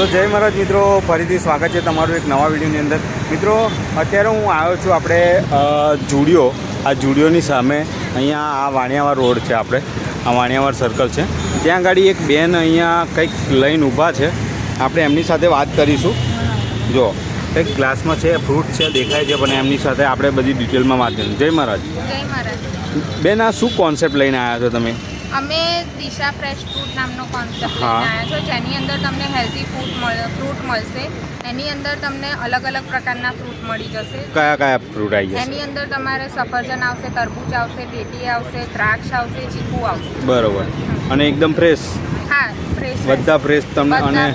તો જય મહારાજ મિત્રો, ફરીથી સ્વાગત છે તમારું એક નવા વિડીયોની અંદર. મિત્રો અત્યારે હું આવ્યો છું આપણે જુડિયો. આ જુડિયોની સામે અહીંયા આ વાણિયાવાડ રોડ છે, આપણે આ વાણિયાવાડ સર્કલ છે. ત્યાં આગળ એક બેન અહીંયા કંઈક લઈને ઊભા છે. આપણે એમની સાથે વાત કરીશું. જો કંઈક ગ્લાસમાં છે, ફ્રૂટ છે, દેખાય છે, પણ એમની સાથે આપણે બધી ડિટેલમાં વાત કરીશું. જય મહારાજ. જય મહારાજ. બેન, આ શું કોન્સેપ્ટ લઈને આવ્યા છો તમે? અમે દિશા ફ્રેશ ફ્રૂટ નામનો કોન્સેપ્ટ લઈને આવ્યા છો, જેની અંદર તમને હેલ્ધી ફ્રૂટ મળશે. એની અંદર તમને અલગ અલગ પ્રકારના ફ્રૂટ મળી જશે. કયા કયા ફ્રૂટ આવી જશે? એની અંદર તમારે સફરજન આવશે, તરબૂચ આવશે, પેટી આવશે, દ્રાક્ષ આવશે, ચીકુ આવશે. બરોબર. અને એકદમ ફ્રેશ? હા, ફ્રેશ. બધા ફ્રેશ તમને. અને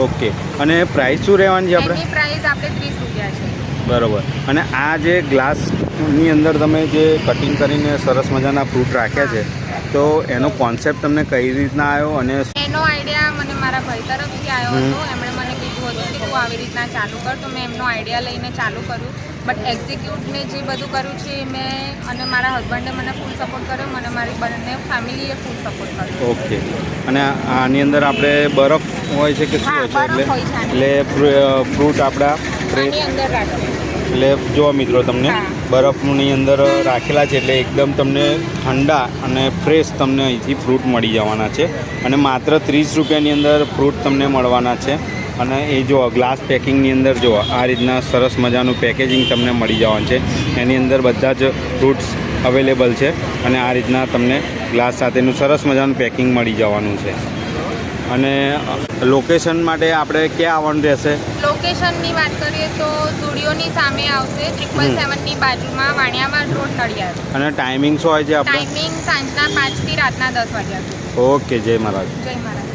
ઓકે. અને પ્રાઇસ શું રહેવાની છે આપણે? એની પ્રાઇસ આપણે 30 રૂપિયા છે. બરોબર. અને આ જે ગ્લાસની અંદર તમે જે કટિંગ કરીને સરસ મજાના ફ્રૂટ રાખ્યા છે, તો એનો કોન્સેપ્ટ તમને કઈ રીતના આવ્યો? અને એનો આઈડિયા મને મારા ભાઈ તરફથી આવ્યો હતો. એમણે મને કીધું હતું કે તું આવી રીતના ચાલુ કર, તો મેં એમનો આઈડિયા લઈને ચાલુ કર્યું. બટ એક્ઝિક્યુટને જે બધું કર્યું છે એ મેં અને મારા હસબન્ડે મને ફૂલ સપોર્ટ કર્યો, મને મારી બંને ફેમિલીએ ફૂલ સપોર્ટ કર્યો. ઓકે. અને આની અંદર આપણે બરફ હોય છે કે શું હોય છે? એટલે ફ્રૂટ આપણા આની અંદર રાખીએ. એટલે જો મિત્રો, તમને બરફની અંદર રાખેલા છે, એટલે એકદમ તમને ઠંડા અને ફ્રેશ તમને અહીંથી ફ્રૂટ મળી જવાના છે. અને માત્ર 30 રૂપિયાની અંદર ફ્રૂટ તમને મળવાના છે. અને એ જો ગ્લાસ પેકિંગની અંદર જો આ રીતના સરસ મજાનું પેકેજિંગ તમને મળી જવાનું છે. એની અંદર બધા જ ફ્રૂટ્સ અવેલેબલ છે. અને આ રીતના તમને ગ્લાસ સાથેનું સરસ મજાનું પેકિંગ મળી જવાનું છે. અને લોકેશન માટે આપણે ક્યાં આવવાનું રહેશે? લોકેશનની વાત કરીએ તો સ્ટુડિયોની સામે આવશે, 777 ની બાજુમાં, વાણિયાવાડ રોડ, નડિયાદ. અને ટાઈમિંગ શું હોય છે આપણે? ટાઈમિંગ સાંજના 5 થી રાતના 10 વાગ્યા સુધી. ઓકે. જય મહારાજ. જય મહારાજ.